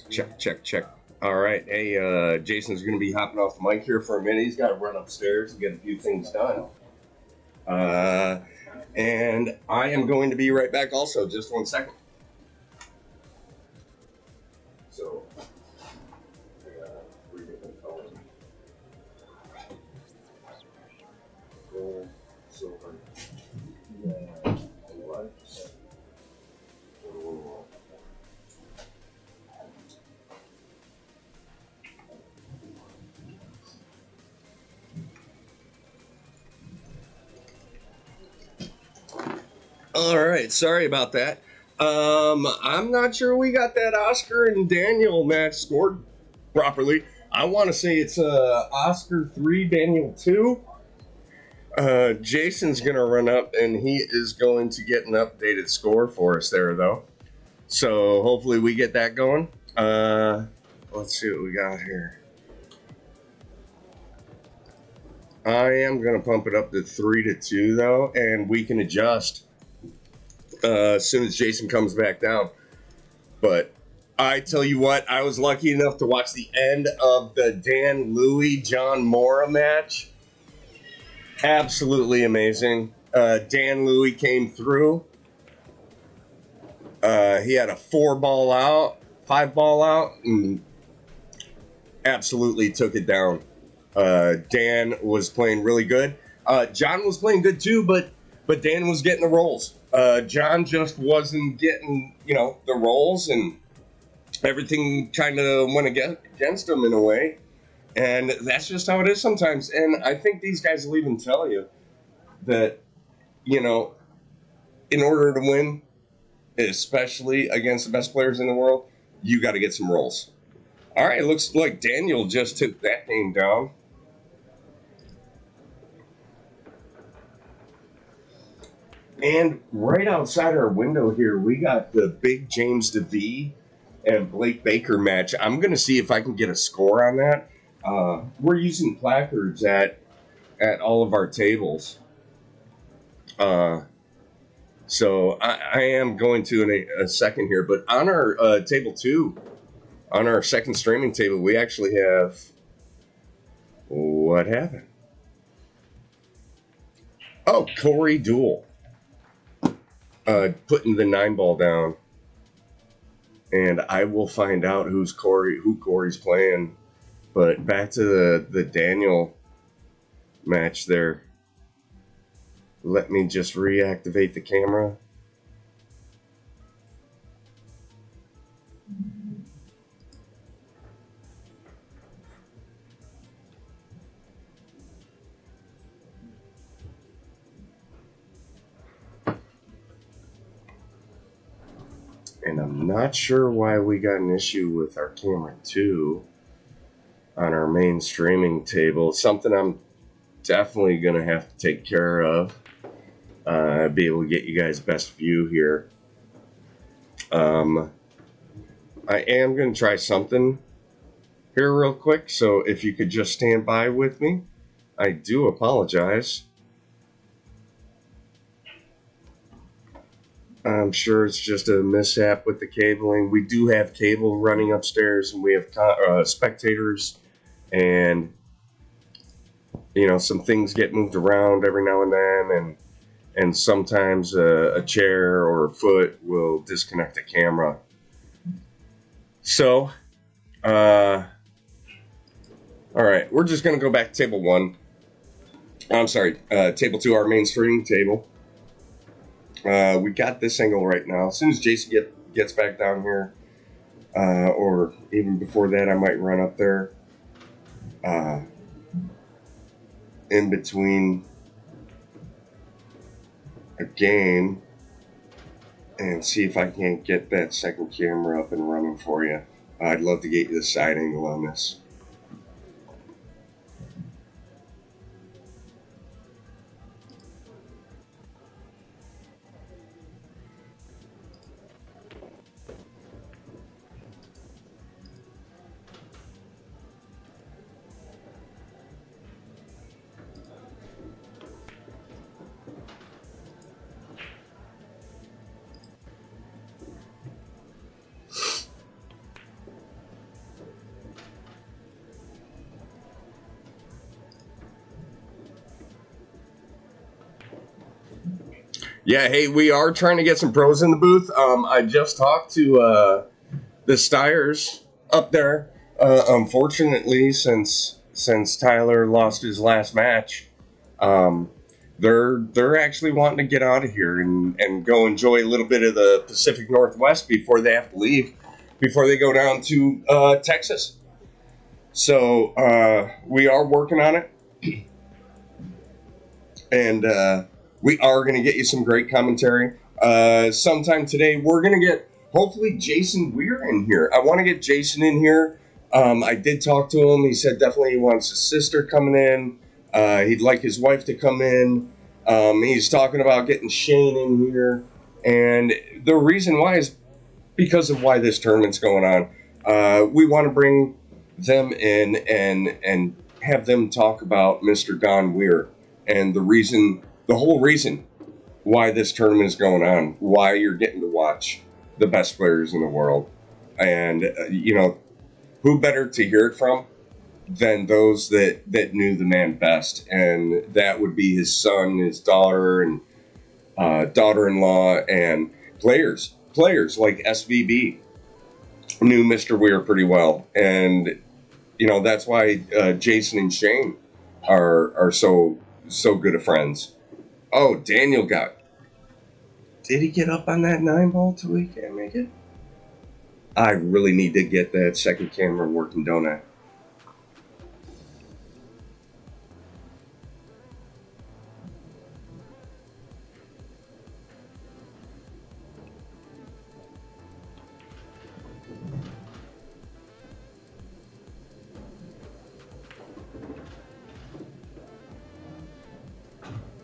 Check, check, check. All right. Hey, Jason's going to be hopping off the mic here for a minute. He's got to run upstairs and get a few things done. And I am going to be right back also. Just 1 second. So, I got 3 different colors. Gold, silver, and white. All right, sorry about that. I'm not sure we got that Oscar and Daniel match scored properly. I want to say it's Oscar 3, Daniel 2. Jason's going to run up, and he is going to get an updated score for us there, though. So hopefully we get that going. Let's see what we got here. I am going to pump it up to 3-2, though, and we can adjust as soon as Jason comes back down. But I tell you what, I was lucky enough to watch the end of the Dan Louis-John Mora match. Absolutely amazing. Dan Louis came through. He had a 4-ball out, 5-ball out, and absolutely took it down. Dan was playing really good. John was playing good too, but Dan was getting the rolls. John just wasn't getting, the rolls, and everything kind of went against him in a way. And that's just how it is sometimes. And I think these guys will even tell you that, in order to win, especially against the best players in the world, you got to get some rolls. All right, it looks like Daniel just took that game down. And right outside our window here, we got the big James DeVee and Blake Baker match. I'm going to see if I can get a score on that. We're using placards at all of our tables. So I am going to in a second here. But on our table 2, on our second streaming table, we actually have... What happened? Oh, Corey Deuel. Putting the 9-ball down, and I will find out who Corey's playing. But back to the Daniel match there. Let me just reactivate the camera. And I'm not sure why we got an issue with our camera 2 on our main streaming table. Something I'm definitely going to have to take care of. Be able to get you guys best view here. I am going to try something here real quick. So if you could just stand by with me. I do apologize. I'm sure it's just a mishap with the cabling. We do have cable running upstairs, and we have spectators, and some things get moved around every now and then, and sometimes a chair or a foot will disconnect the camera. So, all right, we're just gonna go back to table 1. I'm sorry, table 2, our main streaming table. We got this angle right now. As soon as Jason gets back down here, or even before that, I might run up there in between a game and see if I can't get that second camera up and running for you. I'd love to get you the side angle on this. Yeah, hey, we are trying to get some pros in the booth. I just talked to the Styers up there. Unfortunately, since Tyler lost his last match, um, they're actually wanting to get out of here and go enjoy a little bit of the Pacific Northwest before they have to leave, before they go down to Texas. So we are working on it, and we are going to get you some great commentary. Sometime today, we're going to get hopefully Jason Weir in here. I want to get Jason in here. I did talk to him. He said definitely he wants his sister coming in. He'd like his wife to come in. He's talking about getting Shane in here. And the reason why is because of why this tournament's going on. We want to bring them in and have them talk about Mr. Don Weir and the whole reason why this tournament is going on, why you're getting to watch the best players in the world. And, who better to hear it from than those that knew the man best? And that would be his son, his daughter, and daughter-in-law, and players like SVB knew Mr. Weir pretty well. And, that's why Jason and Shane are so good of friends. Oh, Daniel did he get up on that 9-ball till he can't make it? I really need to get that second camera working, don't I?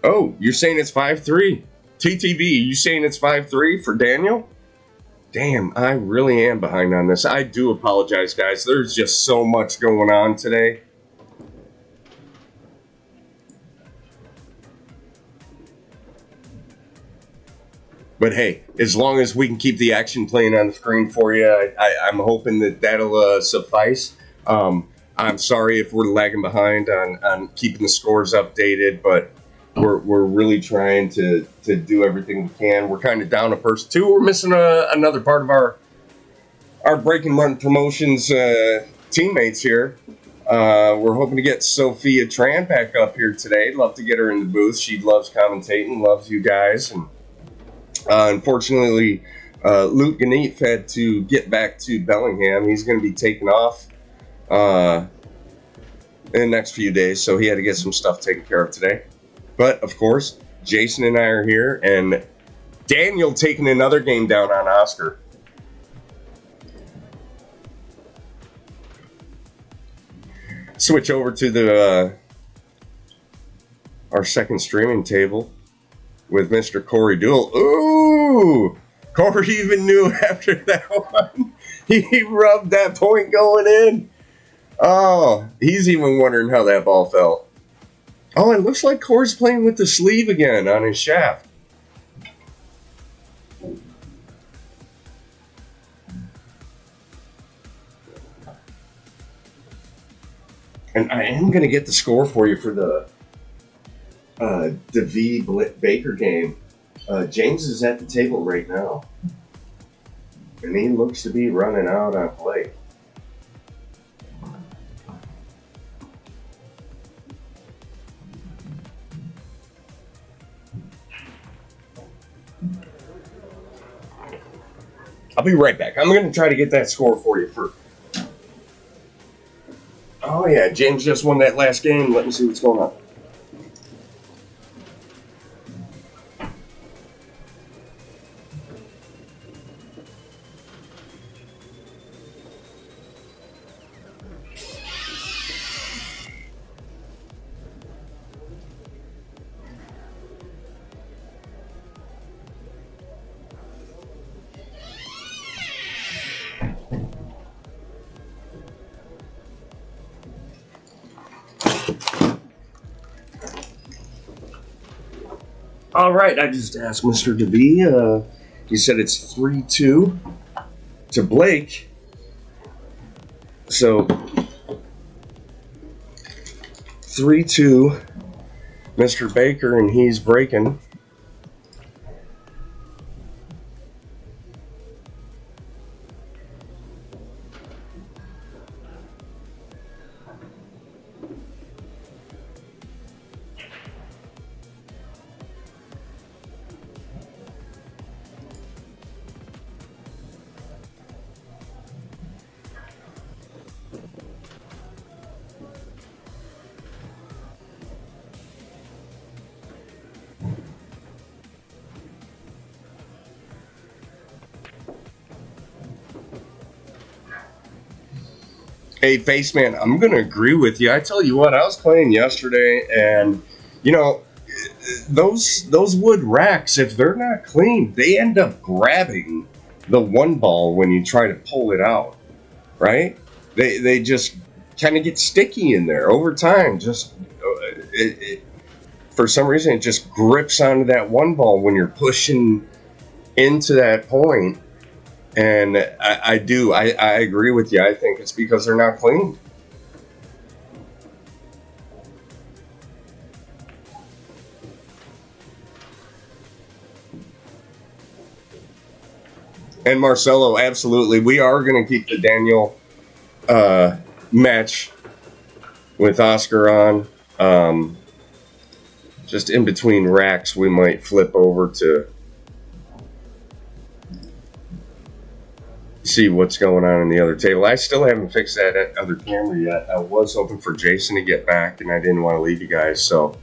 Oh, you're saying it's 5-3. TTV, you saying it's 5-3 for Daniel? Damn, I really am behind on this. I do apologize, guys. There's just so much going on today. But hey, as long as we can keep the action playing on the screen for you, I'm hoping that'll suffice. I'm sorry if we're lagging behind on keeping the scores updated, but we're really trying to do everything we can. We're kind of down a person too. We're missing another part of our Break and Run Promotions teammates here. We're hoping to get Sophia Tran back up here today. Love to get her in the booth. She loves commentating, loves you guys. And unfortunately, Luke Ganef had to get back to Bellingham. He's going to be taking off in the next few days, so he had to get some stuff taken care of today. But, of course, Jason and I are here, and Daniel taking another game down on Oscar. Switch over to our second streaming table with Mr. Corey Deuel. Ooh! Corey even knew after that one. He rubbed that point going in. Oh, he's even wondering how that ball felt. Oh, it looks like Corey's playing with the sleeve again on his shaft. And I am going to get the score for you for the DeVee Baker game. James is at the table right now. And he looks to be running out on play. I'll be right back. I'm going to try to get that score for you first. Oh, yeah. James just won that last game. Let me see what's going on. All right, I just asked Mr. DeVee. He said it's 3-2 to Blake. So 3-2, Mr. Baker, and he's breaking. Hey, Face Man, I'm going to agree with you. I tell you what, I was playing yesterday, and, you know, those wood racks, if they're not clean, they end up grabbing the one ball when you try to pull it out, right? They just kind of get sticky in there over time. Just for some reason, it just grips onto that one ball when you're pushing into that point. And I agree with you. I think it's because they're not clean. And Marcelo, absolutely. We are going to keep the Daniel match with Oscar on. Just in between racks, we might flip over to see what's going on in the other table. I still haven't fixed that other camera yet. I was hoping for Jason to get back, and I didn't want to leave you guys, so.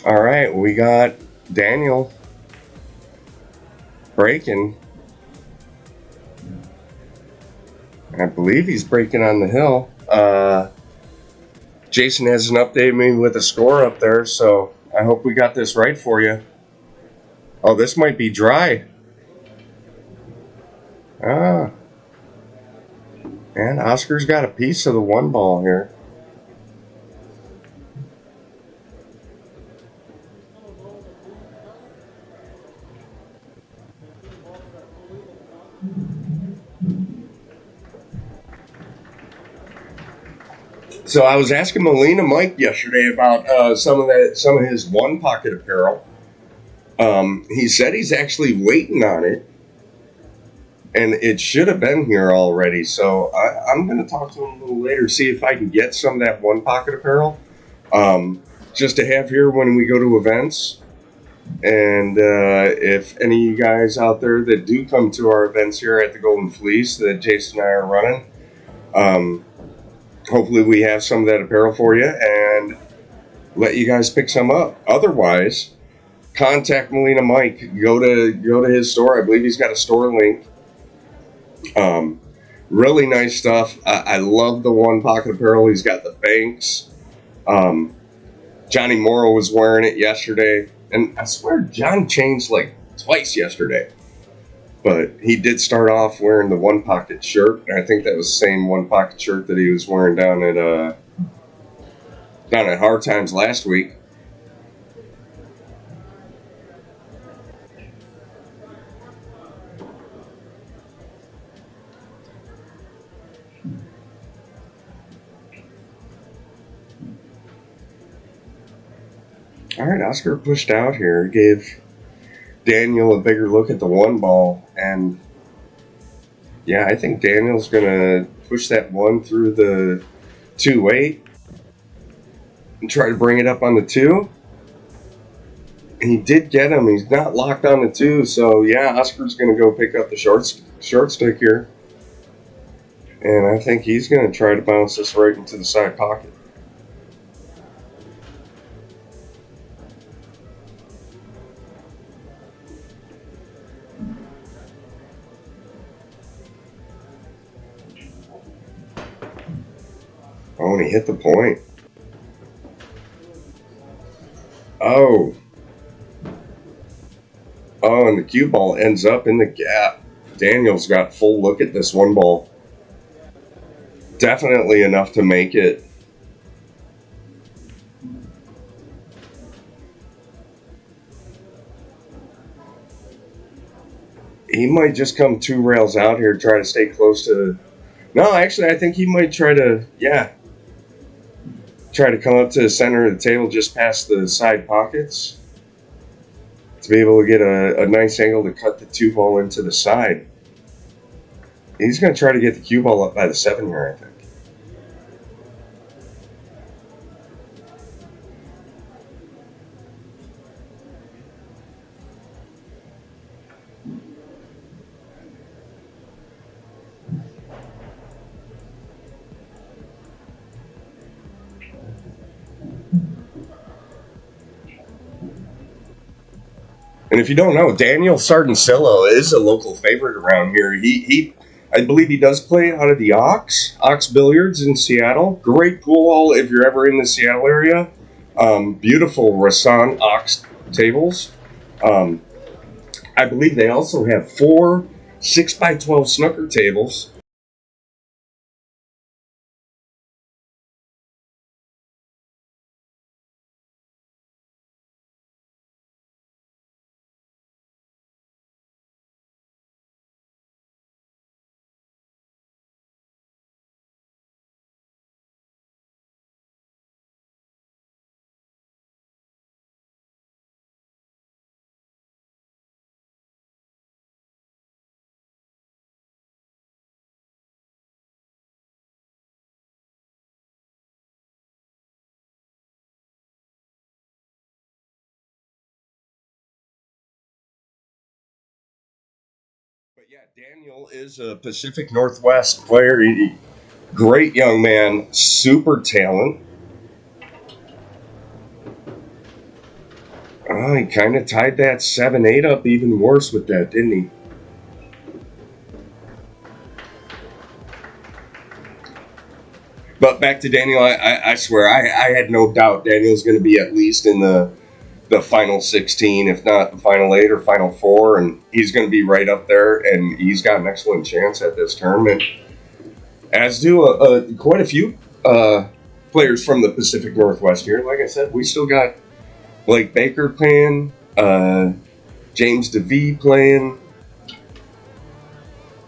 All right, we got Daniel breaking. I believe he's breaking on the hill. Jason hasn't updated me with a score up there, so I hope we got this right for you. Oh, this might be dry. And Oscar's got a piece of the one ball here. So I was asking Molina Mike yesterday about some of his one pocket apparel. He said he's actually waiting on it, and it should have been here already. So I'm going to talk to him a little later, see if I can get some of that one pocket apparel, just to have here when we go to events. And if any of you guys out there that do come to our events here at the Golden Fleece that Jason and I are running, hopefully we have some of that apparel for you and let you guys pick some up. Otherwise, contact Molina Mike. Go to his store. I believe he's got a store link. Really nice stuff. I love the one pocket apparel. He's got the Banks. Johnny Morrow was wearing it yesterday. And I swear John changed like twice yesterday. But he did start off wearing the one pocket shirt. And I think that was the same one pocket shirt that he was wearing down at Hard Times last week. All right, Oscar pushed out here, gave Daniel a bigger look at the one ball, and yeah, I think Daniel's gonna push that one through the 2-8 and try to bring it up on the 2. And he did get him. He's not locked on the 2, so yeah, Oscar's gonna go pick up the short stick here, and I think he's gonna try to bounce this right into the side pocket. Oh, and he hit the point. Oh, and the cue ball ends up in the gap. Daniel's got full look at this one ball. Definitely enough to make it. He might just come 2 rails out here, try to stay close to... No, actually, I think he might try to try to come up to the center of the table just past the side pockets to be able to get a nice angle to cut the 2 ball into the side. He's going to try to get the cue ball up by the 7 here, I think. And if you don't know, Daniel Sardoncillo is a local favorite around here. I believe he does play out of the Ox Billiards in Seattle. Great pool hall if you're ever in the Seattle area. Beautiful Rasan Ox tables. I believe they also have 4 6x12 snooker tables. But yeah, Daniel is a Pacific Northwest player. Great young man, super talent. Oh, he kind of tied that 7-8 up even worse with that, didn't he? But back to Daniel, I swear, I had no doubt Daniel's going to be at least in the final 16, if not the final 8 or final 4, and he's going to be right up there, and he's got an excellent chance at this tournament. As do quite a few players from the Pacific Northwest here. Like I said, we still got Blake Baker playing, James DeVee playing,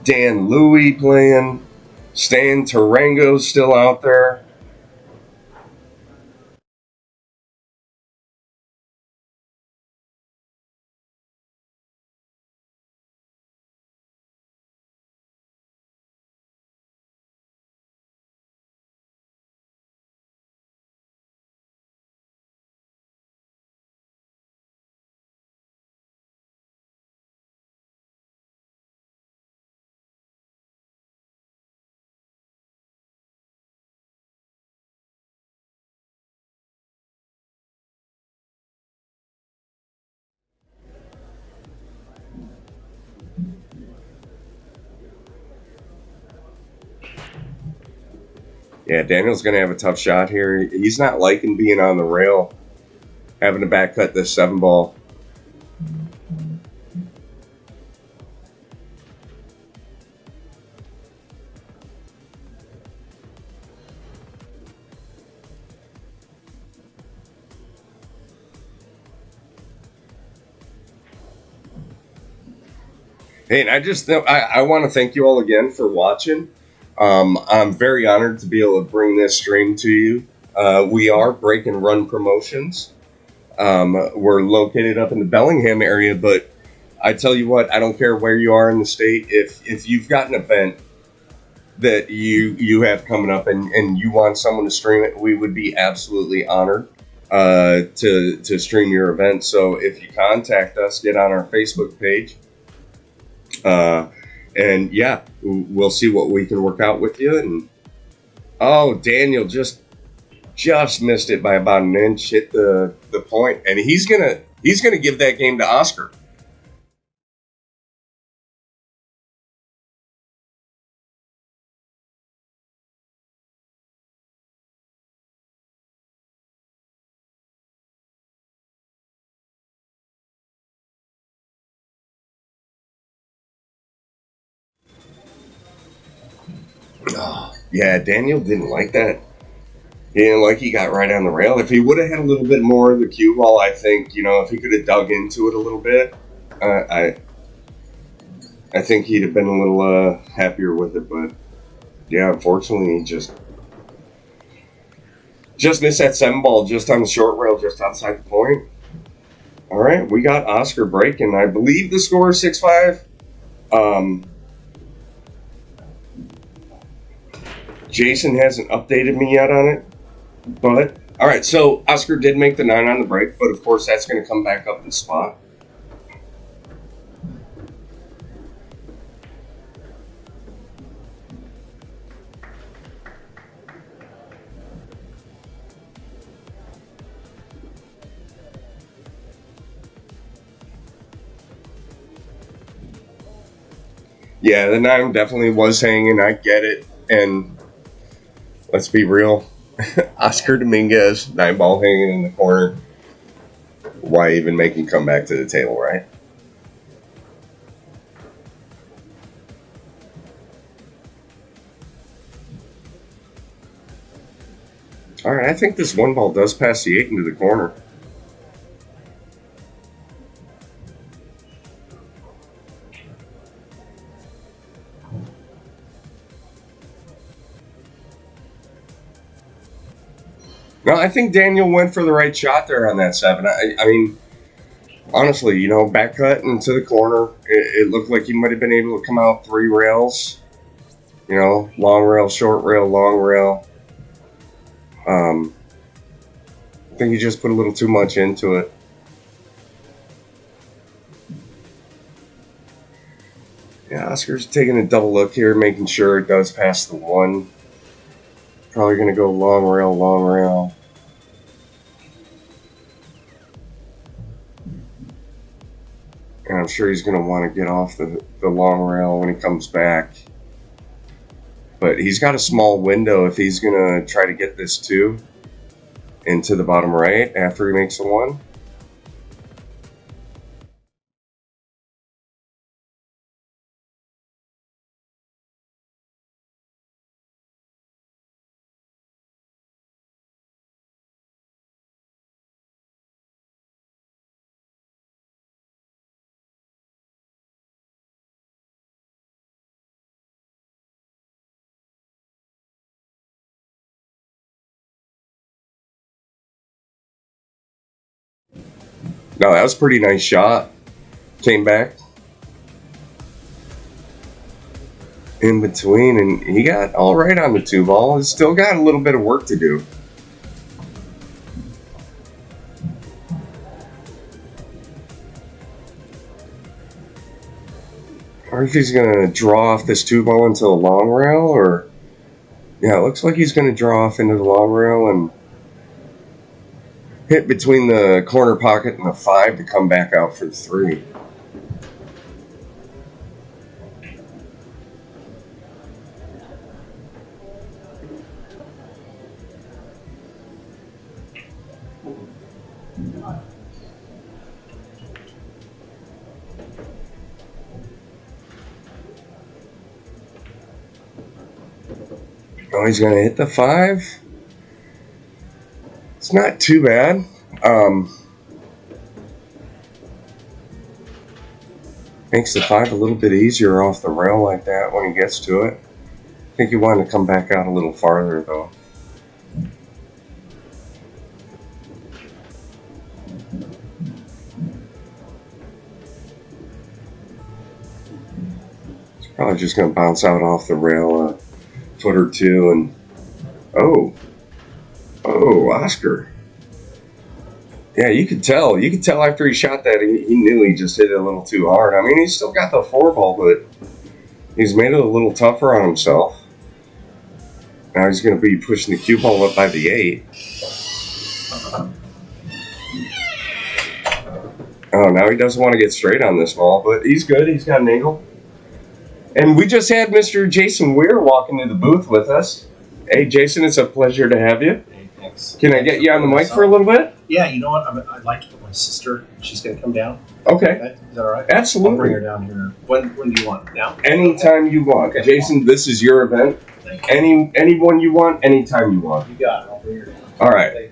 Dan Louie playing, Stan Tarango's still out there. Yeah, Daniel's going to have a tough shot here. He's not liking being on the rail, having to back cut this 7 ball. Hey, and I want to thank you all again for watching. I'm very honored to be able to bring this stream to you. We are Break and Run Promotions. We're located up in the Bellingham area, but I tell you what, I don't care where you are in the state. If you've got an event that you have coming up and you want someone to stream it, we would be absolutely honored to stream your event. So if you contact us, get on our Facebook page. And yeah, we'll see what we can work out with you. And oh, Daniel just missed it by about an inch, hit the point, and he's gonna give that game to Oscar. Oh, yeah, Daniel didn't like that. He didn't like he got right on the rail. If he would have had a little bit more of the cue ball, I think, if he could have dug into it a little bit, I think he'd have been a little happier with it. But yeah, unfortunately, he just Just missed that 7 ball just on the short rail, just outside the point. All right, we got Oscar breaking. I believe the score is 6-5. Jason hasn't updated me yet on it, but all right. So Oscar did make the 9 on the break, but of course that's going to come back up in spot. Yeah, the 9 definitely was hanging. I get it, and let's be real. Oscar Dominguez, 9 ball hanging in the corner. Why even make him come back to the table, right? All right, I think this 1 ball does pass the 8 into the corner. No, I think Daniel went for the right shot there on that 7. I mean, honestly, back cut into the corner. It looked like he might have been able to come out 3 rails. Long rail, short rail, long rail. I think he just put a little too much into it. Yeah, Oscar's taking a double look here, making sure it does pass the 1. Probably going to go long rail, long rail. And I'm sure he's going to want to get off the long rail when he comes back. But he's got a small window if he's going to try to get this 2 into the bottom right after he makes the 1. No, that was a pretty nice shot. Came back in between, and he got all right on the 2 ball. He's still got a little bit of work to do. Or if he's going to draw off this 2 ball into the long rail, or... Yeah, it looks like he's going to draw off into the long rail and hit between the corner pocket and the 5 to come back out for the 3. Oh, he's going to hit the 5. It's not too bad. Makes the 5 a little bit easier off the rail like that when he gets to it. I think he wanted to come back out a little farther, though. It's probably just going to bounce out off the rail a foot or 2, and oh, Oscar. Yeah, you could tell after he shot that he knew he just hit it a little too hard. I mean, he's still got the 4 ball, but he's made it a little tougher on himself. Now he's going to be pushing the cue ball up by the 8. Oh, now he doesn't want to get straight on this ball, but he's good. He's got an angle. And we just had Mr. Jason Weir walk into the booth with us. Hey, Jason, it's a pleasure to have you. Hey, thanks. Can I get you on the mic for a little bit? Yeah, you know what? I'd like to get my sister. She's going to come down. Okay. Is that all right? Absolutely. I'll bring her down here. When do you want? Now? Anytime you want. Okay. Jason, this is your event. Thank you. Anyone you want, anytime you want. You got it. I'll bring her down. All right.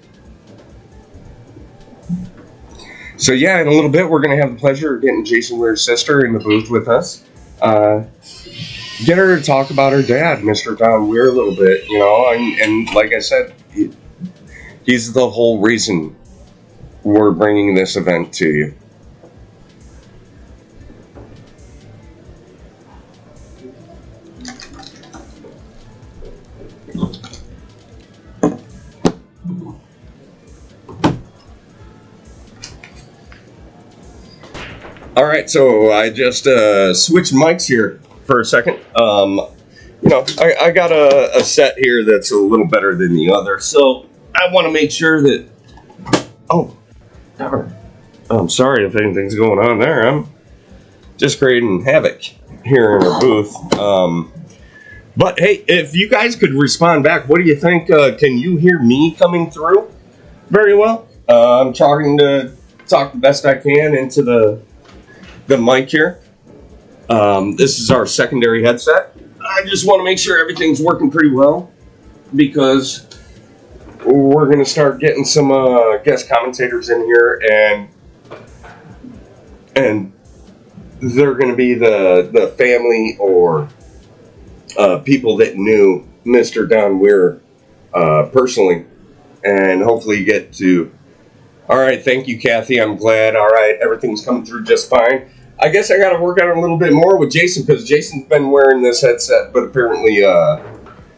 So yeah, in a little bit, we're going to have the pleasure of getting Jason Weir's sister in the booth with us. Get her to talk about her dad, Mr. Don Weir, a little bit, and like I said, He's the whole reason we're bringing this event to you. All right, so I just switched mics here for a second. I got a set here that's a little better than the other, so I want to make sure that. Oh, darn. I'm sorry if anything's going on there. I'm just creating havoc here in our booth. But hey, if you guys could respond back, what do you think? Can you hear me coming through very well? I'm trying to talk the best I can into the mic here. This is our secondary headset. I just want to make sure everything's working pretty well because we're going to start getting some guest commentators in here, and they're going to be the family or people that knew Mr. Don Weir personally, and hopefully you get to. All right, thank you, Kathy. I'm glad. All right, everything's coming through just fine. I guess I got to work on it a little bit more with Jason because Jason's been wearing this headset, but apparently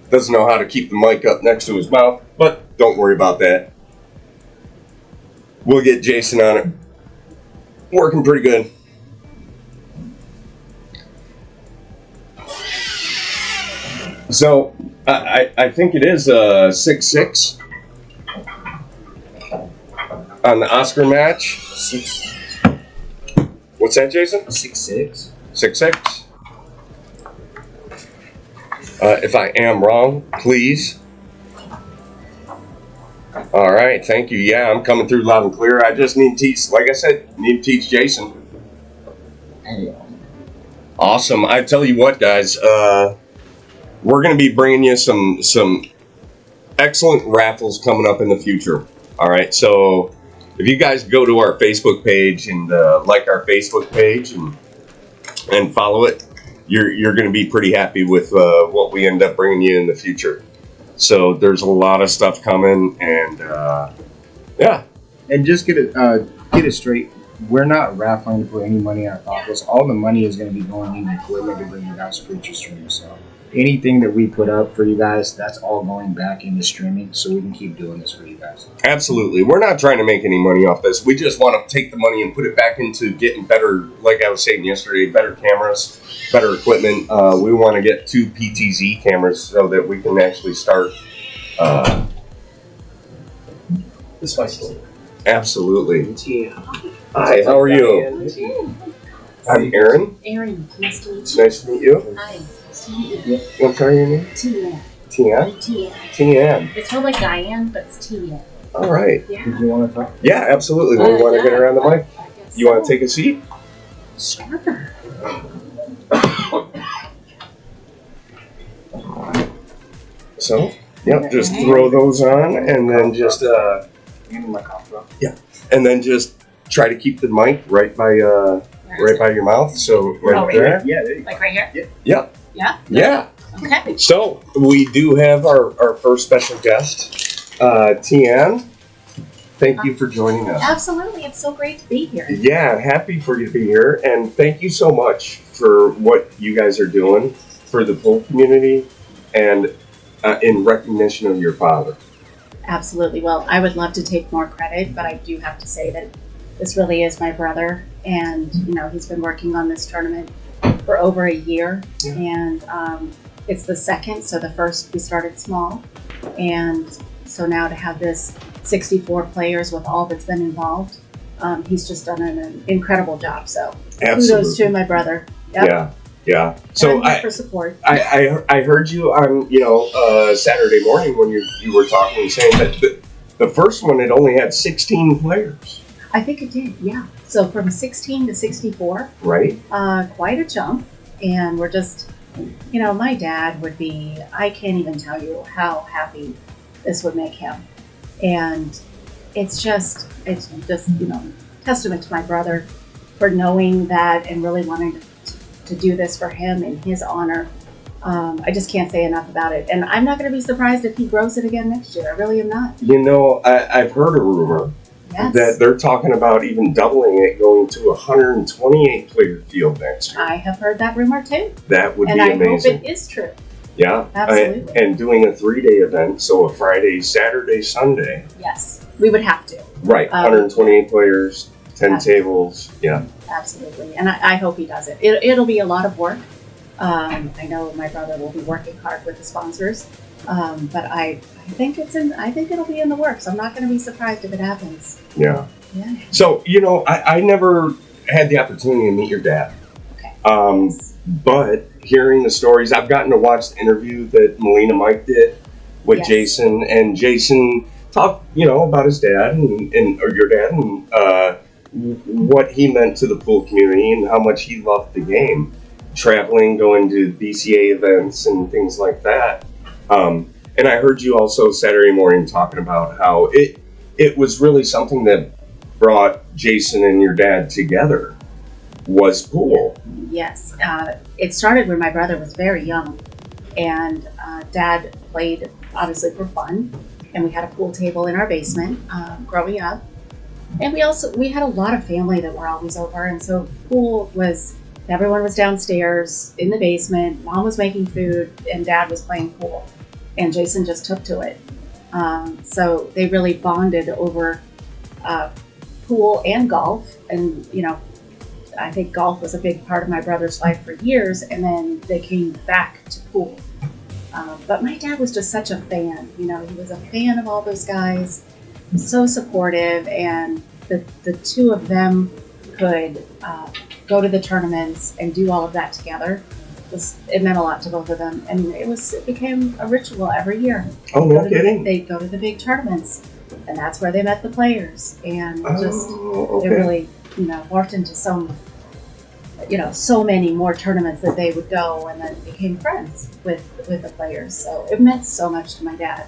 doesn't know how to keep the mic up next to his mouth. But don't worry about that. We'll get Jason on it. Working pretty good. So I think it is 6-6 on the Oscar match. What's that, Jason? 6-6. 6-6. If I am wrong, please. All right, thank you. Yeah, I'm coming through loud and clear. I just need to teach, like I said, need to teach Jason. Awesome. I tell you what, guys, we're going to be bringing you some excellent raffles coming up in the future. All right, so if you guys go to our Facebook page and like our Facebook page and follow it, you're going to be pretty happy with what we end up bringing you in the future. So there's a lot of stuff coming, and yeah. And just get it straight. We're not raffling to put any money in our pockets. All the money is going to be going into equipment to bring you guys future streams. So anything that we put up for you guys, that's all going back into streaming, so we can keep doing this for you guys. Absolutely. We're not trying to make any money off this. We just want to take the money and put it back into getting better, like I was saying yesterday, better cameras, better equipment. We want to get 2 PTZ cameras so that we can actually start. This way. Absolutely. Yeah. Hi, how are you? I'm Aaron. Aaron, nice to meet you. Nice to meet you. Hi, nice to meet you. What's your name? Tian. Tian? Tian. Tian. It's spelled like Diane, but it's Tian. All right. Yeah. Did you want to talk? Yeah, absolutely. We want to get around the mic. I guess You want to take a seat? Sure. So, yep, just throw those on and then just Give me my coffee. and then just try to keep the mic right by your mouth. So right there. Yeah, there you go. Like right here? Yep. Yeah? Yeah. Okay. So we do have our first special guest, Tian. Thank you for joining us. Absolutely. It's so great to be here. Yeah, happy for you to be here, and thank you so much for what you guys are doing for the pool community and in recognition of your father. Absolutely. Well, I would love to take more credit, but I do have to say that this really is my brother, and he's been working on this tournament for over a year, and it's the second. So the first we started small, and so now to have this 64 players with all that's been involved, he's just done an incredible job. So kudos to my brother. Yep. Yeah. So for support. I heard you on Saturday morning when you were talking and saying that the first one it only had 16 players. I think it did. Yeah. So from 16 to 64. Right. Quite a jump, and we're just, my dad would be. I can't even tell you how happy this would make him, and it's just testament to my brother for knowing that and really wanting to do this for him in his honor, I just can't say enough about it. And I'm not going to be surprised if he grows it again next year. I really am not. I've heard a rumor Yes. that they're talking about even doubling it, going to a 128 player field next year. I have heard that rumor too. That would And be I amazing. hope it is true. Yeah, Absolutely. and doing a 3-day event, so a Friday, Saturday, Sunday. Yes. We would have to. Right, 128 players, 10 tables. Yeah, Absolutely. And I hope he does it. It'll be a lot of work. I know my brother will be working hard with the sponsors. But I think it'll be in the works. I'm not going to be surprised if it happens. yeah. Yeah. So I never had the opportunity to meet your dad. Okay. But hearing the stories, I've gotten to watch the interview that Melina Mike did with Yes. Jason, and Jason talked, about his dad or your dad and what he meant to the pool community and how much he loved the game, traveling, going to BCA events and things like that. And I heard you also Saturday morning talking about how it was really something that brought Jason and your dad together was pool. Yes. It started when my brother was very young, and Dad played obviously for fun, and we had a pool table in our basement growing up, and we had a lot of family that were always over, and so everyone was downstairs in the basement. Mom was making food, and Dad was playing pool, and Jason just took to it. So they really bonded over pool and golf, and I think golf was a big part of my brother's life for years, and then they came back to pool. But my dad was just such a fan. He was a fan of all those guys, so supportive, and the two of them could go to the tournaments and do all of that together. It meant a lot to both of them, and it became a ritual every year. Oh, no kidding. They'd go to the big tournaments, and that's where they met the players, and okay. it really morphed into so many more tournaments that they would go, and then became friends with the players. So it meant so much to my dad.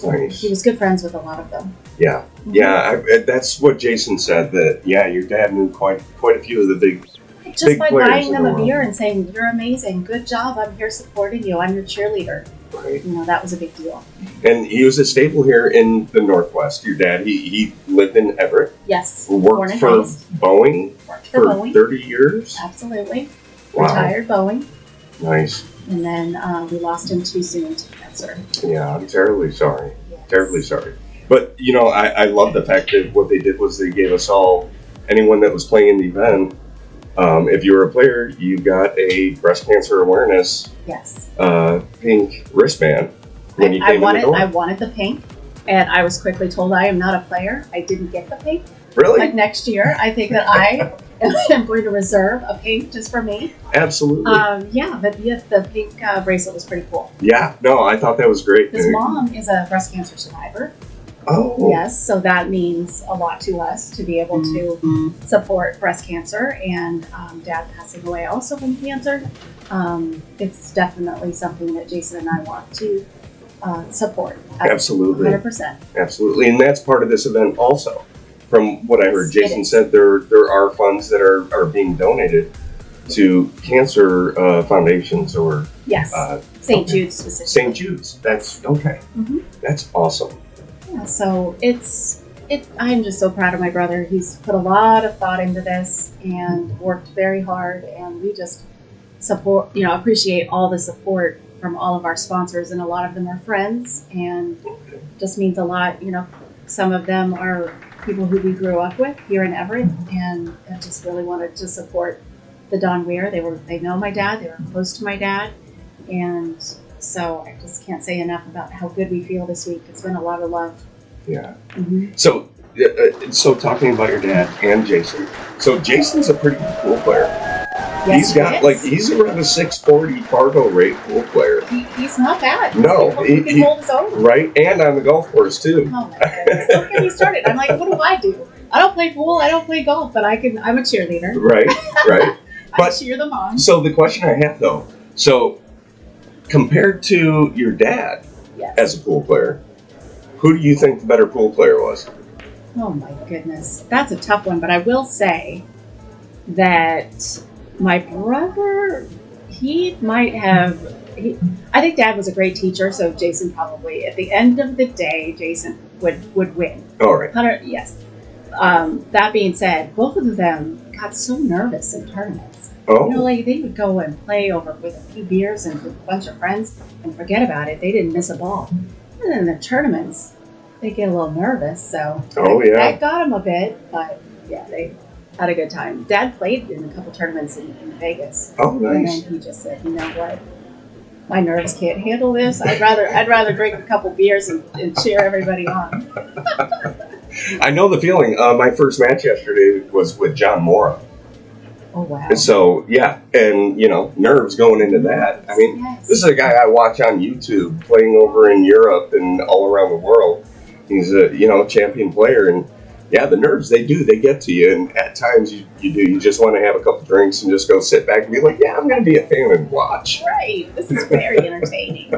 Nice. He was good friends with a lot of them. Yeah, yeah. That's what Jason said. That your dad knew quite a few of the big. Just big by players buying in them the a world. beer and saying, "You're amazing, good job, I'm here supporting you, I'm your cheerleader." Right. That was a big deal. And he was a staple here in the Northwest. Your dad, he lived in Everett. Yes. Worked Born and for raised. Boeing Worked for Boeing. 30 years. Absolutely. Wow. Retired Boeing. Nice. And then we lost him too soon to cancer. Yeah, I'm terribly sorry. Yes. Terribly sorry. But, I love the fact that what they did was they gave us all, anyone that was playing in the event, if you were a player, you got a breast cancer awareness Yes. pink wristband when you I came in the door. wanted the pink, and I was quickly told I am not a player. I didn't get the pink. Really? But next year, I think that I am going to reserve a pink just for me. Absolutely. The pink bracelet was pretty cool. Yeah, no, I thought that was great. His mom is a breast cancer survivor. Oh. Yes, so that means a lot to us to be able to support breast cancer, and Dad passing away also from cancer. It's definitely something that Jason and I want to support. Absolutely. 100%. Absolutely. And that's part of this event also. From what I heard, Yes, it Jason is. said there are funds that are being donated to cancer foundations or Yes, St. Jude's specifically. St. Jude's. That's okay. Mhm. That's awesome. Yeah, so I'm just so proud of my brother. He's put a lot of thought into this and worked very hard, and we just appreciate all the support from all of our sponsors, and a lot of them are friends, and just means a lot. Some of them are people who we grew up with here in Everett, and just really wanted to support the Don Weir. They know my dad, they were close to my dad, and so I just can't say enough about how good we feel this week. It's been a lot of love. Yeah. Mm-hmm. So talking about your dad and Jason. So Jason's a pretty cool player. Yes, He's around a 640 Fargo rate pool player. He's not bad. No, he can hold his own. Right, and on the golf course too. Oh my goodness! Don't get me started. I'm like, what do I do? I don't play pool. I don't play golf, but I'm a cheerleader. Right. I cheer them on. So the question I have though, compared to your dad Yes. as a pool player, who do you think the better pool player was? Oh my goodness, that's a tough one. But I will say that my brother, he I think Dad was a great teacher, so Jason probably, at the end of the day, Jason would win. All right. Yes. That being said, both of them got so nervous in tournaments. Oh. You know, like they would go and play over with a few beers and with a bunch of friends and forget about it. They didn't miss a ball. And then the tournaments, they get a little nervous, so that got them a bit. But yeah, they had a good time. Dad played in a couple tournaments in Vegas. Oh, nice. And then he just said, you know what? My nerves can't handle this. I'd rather drink a couple beers and cheer everybody on. I know the feeling. My first match yesterday was with John Mora. Oh, wow. So, yeah, and, nerves going into that. I mean, This is a guy I watch on YouTube playing over in Europe and all around the world. He's a, champion player, and, yeah, the nerves, they get to you, and at times you do. You just want to have a couple drinks and just go sit back and be like, yeah, I'm going to be a fan and watch. Right. This is very entertaining.